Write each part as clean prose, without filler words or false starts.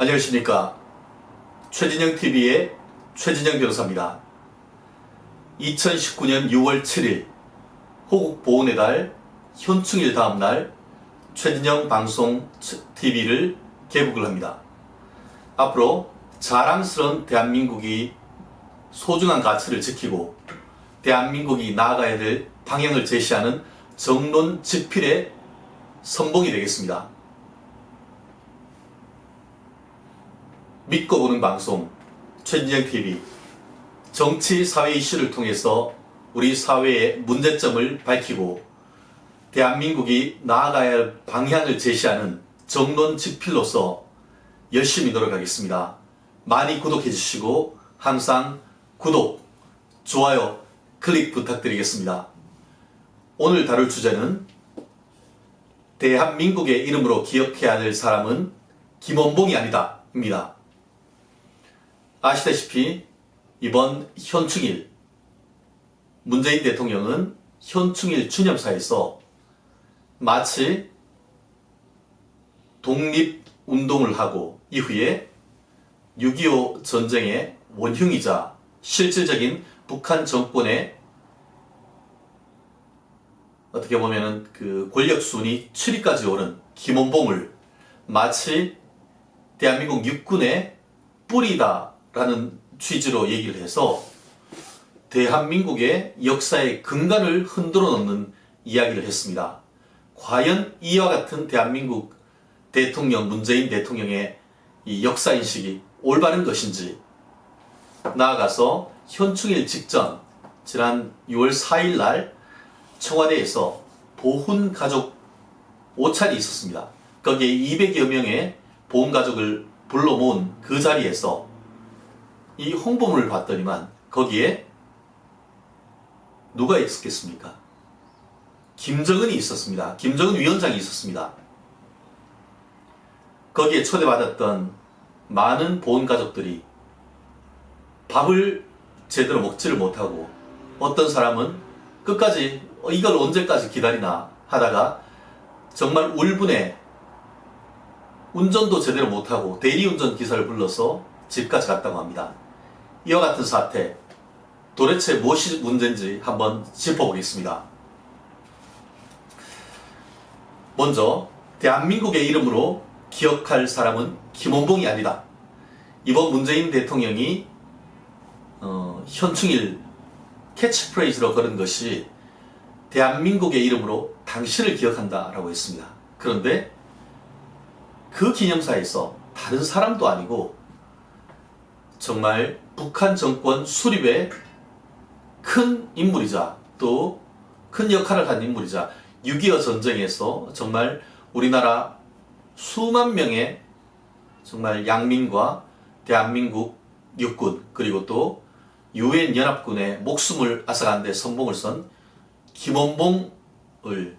안녕하십니까. 최진영TV의 최진영 변호사입니다. 2019년 6월 7일 호국 보훈의 달 현충일 다음날 최진영 방송 TV를 개국을 합니다. 앞으로 자랑스러운 대한민국이 소중한 가치를 지키고 대한민국이 나아가야 될 방향을 제시하는 정론 집필의 선봉이 되겠습니다. 믿고 보는 방송 최진영TV, 정치 사회 이슈를 통해서 우리 사회의 문제점을 밝히고 대한민국이 나아가야 할 방향을 제시하는 정론 집필로서 열심히 노력하겠습니다. 많이 구독해 주시고 항상 구독, 좋아요, 클릭 부탁드리겠습니다. 오늘 다룰 주제는 대한민국의 이름으로 기억해야 될 사람은 김원봉이 아니다 입니다. 아시다시피 이번 현충일, 문재인 대통령은 현충일 추념사에서 마치 독립운동을 하고 이후에 6.25 전쟁의 원흉이자 실질적인 북한 정권의 어떻게 보면은 그 권력순위 7위까지 오른 김원봉을 마치 대한민국 육군의 뿌리다라는 취지로 얘기를 해서 대한민국의 역사의 근간을 흔들어 놓는 이야기를 했습니다. 과연 이와 같은 대한민국 대통령, 문재인 대통령의 이 역사인식이 올바른 것인지, 나아가서 현충일 직전 지난 6월 4일 날 청와대에서 보훈가족 오찬이 있었습니다. 거기에 200여 명의 보훈가족을 불러 모은 그 자리에서 이 홍보물을 봤더니만 거기에 누가 있었겠습니까? 김정은이 있었습니다. 김정은 위원장이 있었습니다. 거기에 초대받았던 많은 보훈가족들이 밥을 제대로 먹지를 못하고 어떤 사람은 끝까지 이걸 언제까지 기다리나 하다가 정말 울분에 운전도 제대로 못하고 대리운전 기사를 불러서 집까지 갔다고 합니다. 이와 같은 사태, 도대체 무엇이 문제인지 한번 짚어보겠습니다. 먼저 대한민국의 이름으로 기억할 사람은 김원봉이 아니다. 이번 문재인 대통령이 현충일 캐치프레이즈로 걸은 것이 대한민국의 이름으로 당신을 기억한다 라고 했습니다. 그런데 그 기념사에서 다른 사람도 아니고 정말 북한 정권 수립의 큰 인물이자 또 큰 역할을 한 인물이자 6.25 전쟁에서 정말 우리나라 수만 명의 정말 양민과 대한민국 육군 그리고 또 유엔 연합군의 목숨을 앗아간 데 선봉을 선 김원봉을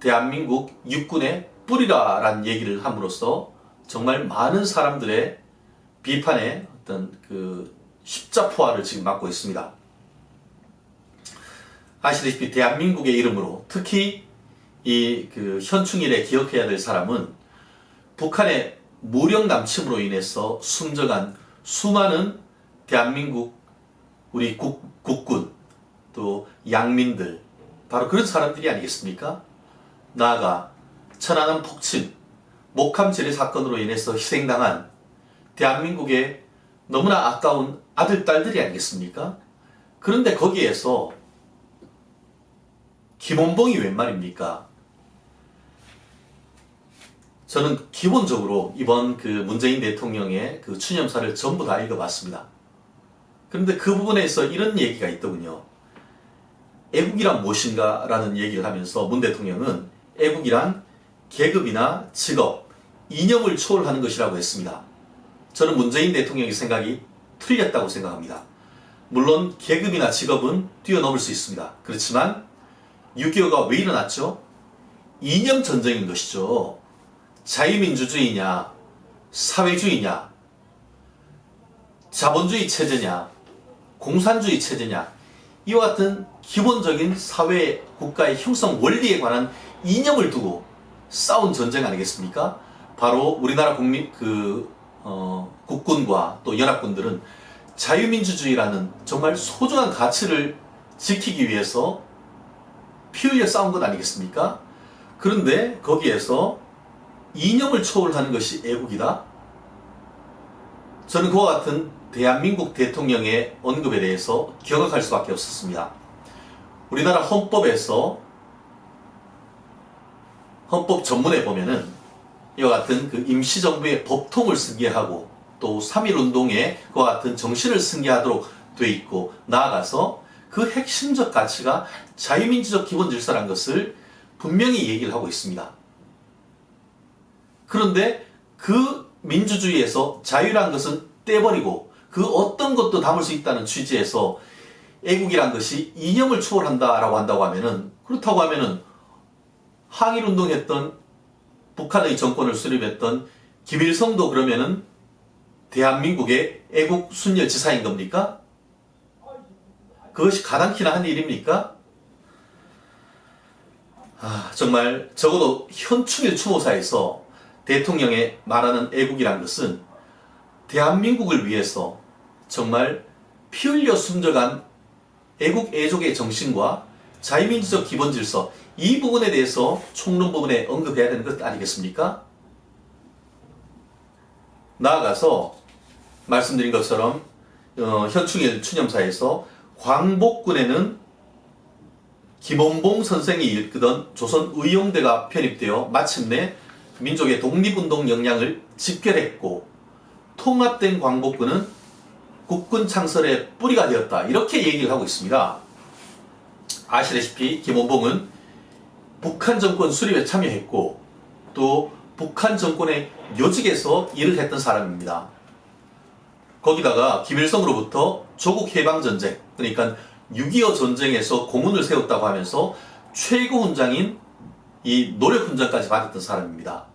대한민국 육군의 뿌리라라는 얘기를 함으로써 정말 많은 사람들의 비판의 어떤 그 십자포화를 지금 맞고 있습니다. 아시다시피 대한민국의 이름으로 특히 이 그 현충일에 기억해야 될 사람은 북한의 무력 남침으로 인해서 숨져간 수많은 대한민국 우리 국군 또 양민들, 바로 그런 사람들이 아니겠습니까? 나아가 천안함 폭침, 목함 제리 사건으로 인해서 희생당한 대한민국의 너무나 아까운 아들, 딸들이 아니겠습니까? 그런데 거기에서 김원봉이 웬 말입니까? 저는 기본적으로 이번 그 문재인 대통령의 그 추념사를 전부 다 읽어봤습니다. 그런데 그 부분에서 이런 얘기가 있더군요. 애국이란 무엇인가? 라는 얘기를 하면서 문 대통령은 애국이란 계급이나 직업, 이념을 초월하는 것이라고 했습니다. 저는 문재인 대통령의 생각이 틀렸다고 생각합니다. 물론 계급이나 직업은 뛰어넘을 수 있습니다. 그렇지만 6.25가 왜 일어났죠? 이념 전쟁인 것이죠. 자유민주주의냐, 사회주의냐, 자본주의 체제냐, 공산주의 체제냐, 이와 같은 기본적인 사회 국가의 형성 원리에 관한 이념을 두고 싸운 전쟁 아니겠습니까? 바로 우리나라 국군과 또 연합군들은 자유민주주의라는 정말 소중한 가치를 지키기 위해서 피 흘려 싸운 것 아니겠습니까? 그런데 거기에서 이념을 초월하는 것이 애국이다? 저는 그와 같은 대한민국 대통령의 언급에 대해서 경악할 수밖에 없었습니다. 우리나라 헌법에서 헌법 전문에 보면은 이와 같은 그 임시정부의 법통을 승계하고 또 3.1운동에 그와 같은 정신을 승계하도록 돼 있고, 나아가서 그 핵심적 가치가 자유민주적 기본질서라는 것을 분명히 얘기를 하고 있습니다. 그런데 그 민주주의에서 자유라는 것은 떼버리고 그 어떤 것도 담을 수 있다는 취지에서 애국이란 것이 이념을 초월한다라고 한다고 하면은, 그렇다고 하면은 항일운동했던 북한의 정권을 수립했던 김일성도 그러면은 대한민국의 애국 순혈 지사인 겁니까? 그것이 가당키나 한 일입니까? 정말 적어도 현충일 추모사에서 대통령의 말하는 애국이란 것은 대한민국을 위해서 정말 피 흘려 숨져간 애국 애족의 정신과 자유민주적 기본질서, 이 부분에 대해서 총론 부분에 언급해야 되는 것 아니겠습니까? 나아가서 말씀드린 것처럼 현충일 추념사에서 광복군에는 김원봉 선생이 이끌던 조선의용대가 편입되어 마침내 민족의 독립운동 역량을 집결했고, 통합된 광복군은 국군 창설의 뿌리가 되었다, 이렇게 얘기를 하고 있습니다. 아시다시피 김원봉은 북한 정권 수립에 참여했고 또 북한 정권의 요직에서 일을 했던 사람입니다. 거기다가 김일성으로부터 조국 해방전쟁, 그러니까 6.25 전쟁에서 공훈을 세웠다고 하면서 최고 훈장인 이 노력훈장까지 받았던 사람입니다.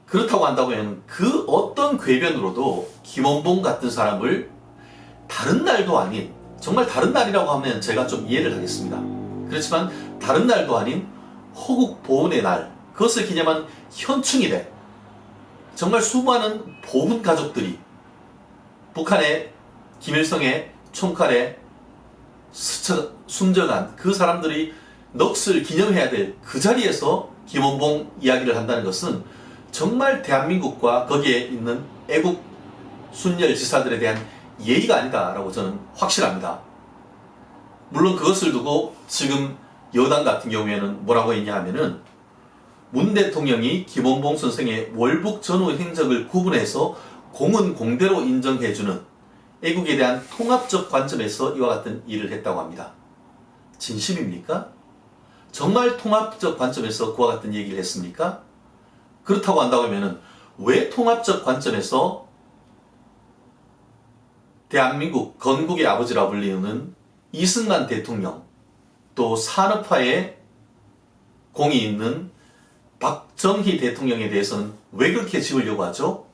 그렇다고 한다면 그 어떤 궤변으로도 김원봉 같은 사람을 다른 날도 아닌, 정말 다른 날이라고 하면 제가 좀 이해를 하겠습니다. 그렇지만 다른 날도 아닌 호국 보훈의 날, 그것을 기념한 현충일에 정말 수많은 보훈 가족들이 북한의 김일성의 총칼에 숨져간 그 사람들이 넋을 기념해야 될 그 자리에서 김원봉 이야기를 한다는 것은 정말 대한민국과 거기에 있는 애국 순혈 지사들에 대한 예의가 아니다라고 저는 확실합니다. 물론 그것을 두고 지금 여당 같은 경우에는 뭐라고 했냐 하면은, 문 대통령이 김원봉 선생의 월북 전후 행적을 구분해서 공은 공대로 인정해주는 애국에 대한 통합적 관점에서 이와 같은 일을 했다고 합니다. 진심입니까? 정말 통합적 관점에서 그와 같은 얘기를 했습니까? 그렇다고 한다고 하면은 왜 통합적 관점에서 대한민국 건국의 아버지라 불리는 이승만 대통령, 또 산업화에 공이 있는 박정희 대통령에 대해서는 왜 그렇게 지으려고 하죠?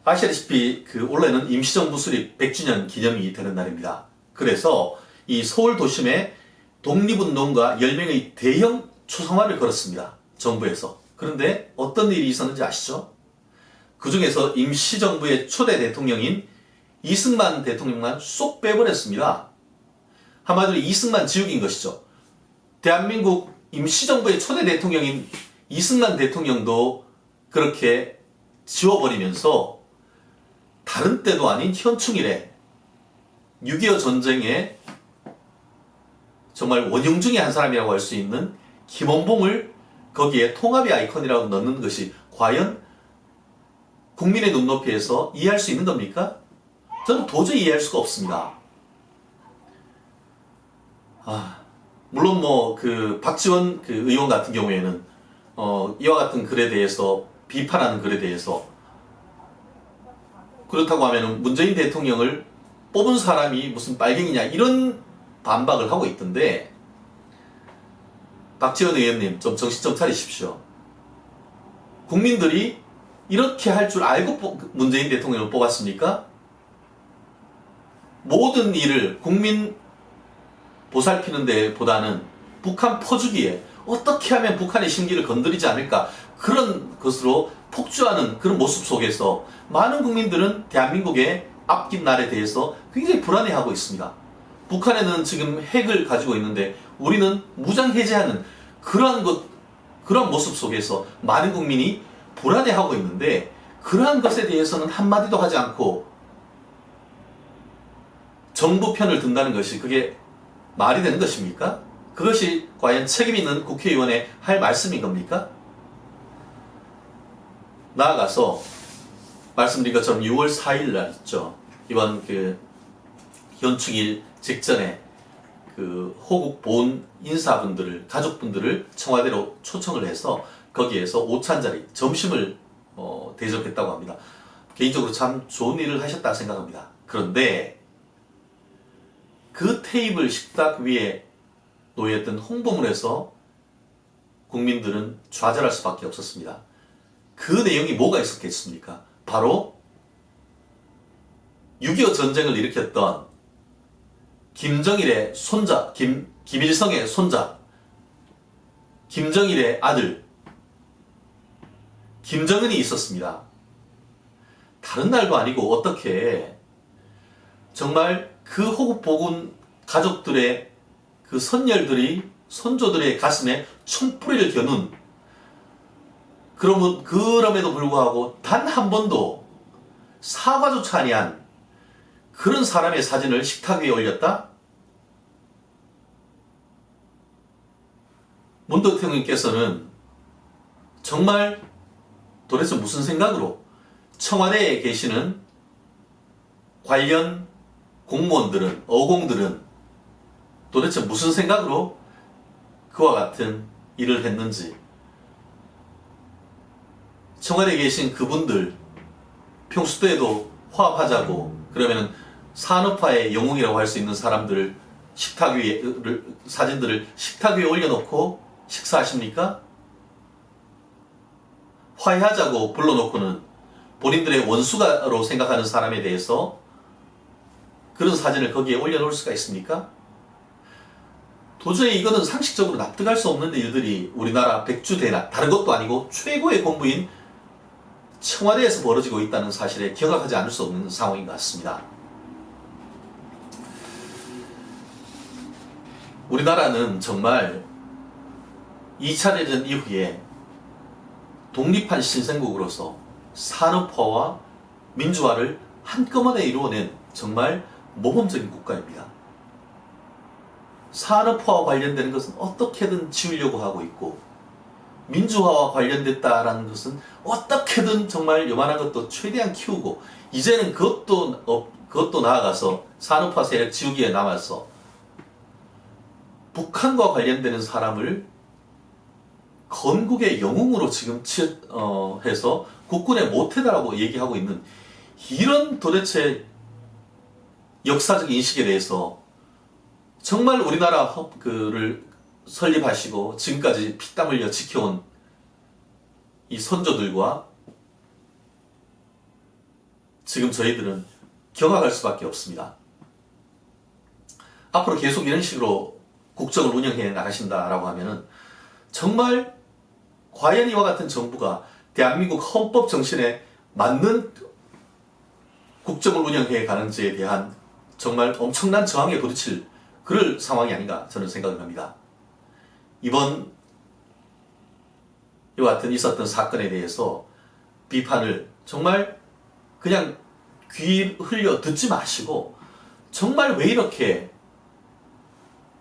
아시다시피 올해는 임시정부 수립 100주년 기념이 되는 날입니다. 그래서 이 서울 도심에 독립운동가 10명의 대형 초상화를 걸었습니다. 정부에서. 그런데 어떤 일이 있었는지 아시죠? 그 중에서 임시정부의 초대 대통령인 이승만 대통령만 쏙 빼버렸습니다. 한마디로 이승만 지우기인 것이죠. 대한민국 임시정부의 초대 대통령인 이승만 대통령도 그렇게 지워버리면서 다른 때도 아닌 현충일에 6.25 전쟁에 정말 원흉 중에 한 사람이라고 할 수 있는 김원봉을 거기에 통합의 아이콘이라고 넣는 것이 과연 국민의 눈높이에서 이해할 수 있는 겁니까? 저는 도저히 이해할 수가 없습니다. 물론 박지원 의원 같은 경우에는 이와 같은 글에 대해서, 비판하는 글에 대해서, 그렇다고 하면 문재인 대통령을 뽑은 사람이 무슨 빨갱이냐 이런 반박을 하고 있던데, 박지원 의원님 좀 정신 좀 차리십시오. 국민들이 이렇게 할 줄 알고 문재인 대통령을 뽑았습니까? 모든 일을 국민 보살피는 데보다는 북한 퍼주기에 어떻게 하면 북한의 심기를 건드리지 않을까, 그런 것으로 폭주하는 그런 모습 속에서 많은 국민들은 대한민국의 앞길 날에 대해서 굉장히 불안해하고 있습니다. 북한에는 지금 핵을 가지고 있는데 우리는 무장 해제하는 그러한 모습 속에서 많은 국민이 불안해하고 있는데, 그러한 것에 대해서는 한마디도 하지 않고 정부 편을 든다는 것이 그게 말이 되는 것입니까? 그것이 과연 책임 있는 국회의원의 할 말씀인 겁니까? 나아가서 말씀드린 것처럼 6월 4일 날 있죠. 이번 현충일 직전에 호국 보훈 인사분들을, 가족분들을 청와대로 초청을 해서 거기에서 오찬자리, 점심을 대접했다고 합니다. 개인적으로 참 좋은 일을 하셨다 생각합니다. 그런데 그 테이블 식탁 위에 놓여있던 홍보물에서 국민들은 좌절할 수밖에 없었습니다. 그 내용이 뭐가 있었겠습니까? 바로 6.25 전쟁을 일으켰던 김정일의 손자, 김일성의 손자, 김정일의 아들, 김정은이 있었습니다. 다른 날도 아니고 어떻게 정말 그 호국보군 가족들의 그 선열들이, 선조들의 가슴에 총뿌리를 겨눈, 그럼에도 불구하고 단 한 번도 사과조차 아니한 그런 사람의 사진을 식탁 위에 올렸다? 문 대통령께서는 정말 도대체 무슨 생각으로 청와대에 계시는 관련 공무원들은, 어공들은 도대체 무슨 생각으로 그와 같은 일을 했는지, 청와대에 계신 그분들 평소 때에도 화합하자고 그러면은 산업화의 영웅이라고 할 수 있는 사람들을 식탁 위에 사진들을 식탁 위에 올려놓고 식사하십니까? 화해하자고 불러놓고는 본인들의 원수가로 생각하는 사람에 대해서 그런 사진을 거기에 올려놓을 수가 있습니까? 도저히 이거는 상식적으로 납득할 수 없는 일들이 우리나라 백주대낮, 다른 것도 아니고 최고의 공부인 청와대에서 벌어지고 있다는 사실에 기억하지 않을 수 없는 상황인 것 같습니다. 우리나라는 정말 2차 대전 이후에 독립한 신생국으로서 산업화와 민주화를 한꺼번에 이루어낸 정말 모범적인 국가입니다. 산업화와 관련되는 것은 어떻게든 지우려고 하고 있고, 민주화와 관련됐다라는 것은 어떻게든 정말 요만한 것도 최대한 키우고, 이제는 그것도 나아가서 산업화 세력 지우기에 남아서 북한과 관련되는 사람을 건국의 영웅으로 지금 해서 국군의 모태다라고 얘기하고 있는, 이런 도대체 역사적 인식에 대해서 정말 우리나라를 설립하시고 지금까지 피땀 흘려 지켜온 이 선조들과 지금 저희들은 경악할 수밖에 없습니다. 앞으로 계속 이런 식으로 국정을 운영해 나가신다라고 하면은 정말 과연 이와 같은 정부가 대한민국 헌법 정신에 맞는 국정을 운영해 가는지에 대한 정말 엄청난 저항에 부딪힐 그럴 상황이 아닌가 저는 생각을 합니다. 이번 이와 같은 있었던 사건에 대해서 비판을 정말 그냥 귀 흘려 듣지 마시고, 정말 왜 이렇게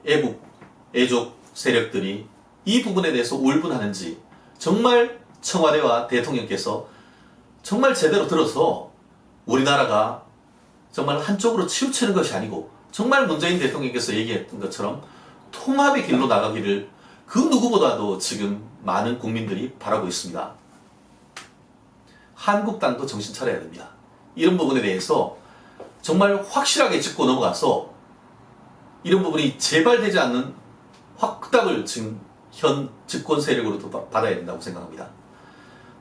애족 세력들이 이 부분에 대해서 울분하는지 정말 청와대와 대통령께서 정말 제대로 들어서 우리나라가 정말 한쪽으로 치우치는 것이 아니고, 정말 문재인 대통령께서 얘기했던 것처럼 통합의 길로 나가기를 그 누구보다도 지금 많은 국민들이 바라고 있습니다. 한국당도 정신 차려야 됩니다. 이런 부분에 대해서 정말 확실하게 짚고 넘어가서 이런 부분이 재발되지 않는 확답을 지금 현 집권 세력으로도 받아야 된다고 생각합니다.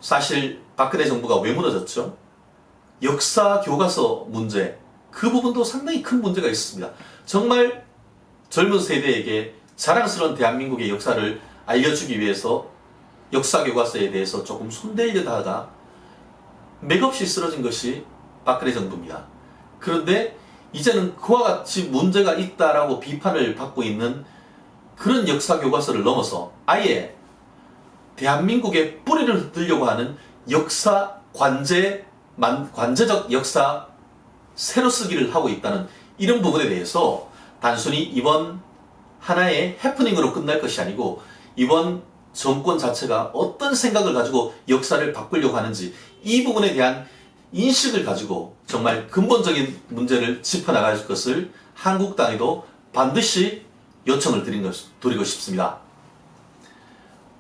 사실 박근혜 정부가 왜 무너졌죠? 역사 교과서 문제, 그 부분도 상당히 큰 문제가 있습니다. 정말 젊은 세대에게 자랑스러운 대한민국의 역사를 알려주기 위해서 역사 교과서에 대해서 조금 손대려다 하다가 맥없이 쓰러진 것이 박근혜 정부입니다. 그런데 이제는 그와 같이 문제가 있다라고 비판을 받고 있는 그런 역사 교과서를 넘어서 아예 대한민국의 뿌리를 흩으려고 하는 역사 관제적 역사 새로 쓰기를 하고 있다는 이런 부분에 대해서 단순히 이번 하나의 해프닝으로 끝날 것이 아니고 이번 정권 자체가 어떤 생각을 가지고 역사를 바꾸려고 하는지 이 부분에 대한 인식을 가지고 정말 근본적인 문제를 짚어나갈 것을 한국당에도 반드시 요청을 드리고 싶습니다.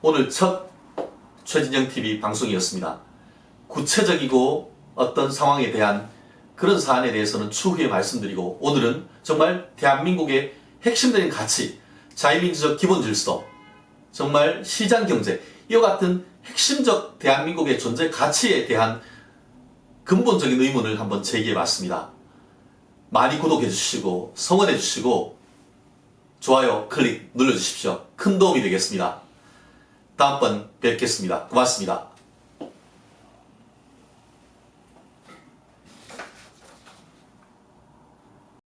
오늘 첫 최진영TV 방송이었습니다. 구체적이고 어떤 상황에 대한 그런 사안에 대해서는 추후에 말씀드리고 오늘은 정말 대한민국의 핵심적인 가치, 자유민주적 기본질서, 정말 시장경제 이와 같은 핵심적 대한민국의 존재 가치에 대한 근본적인 의문을 한번 제기해봤습니다. 많이 구독해주시고 성원해주시고 좋아요 클릭 눌러주십시오. 큰 도움이 되겠습니다. 다음번 뵙겠습니다. 고맙습니다.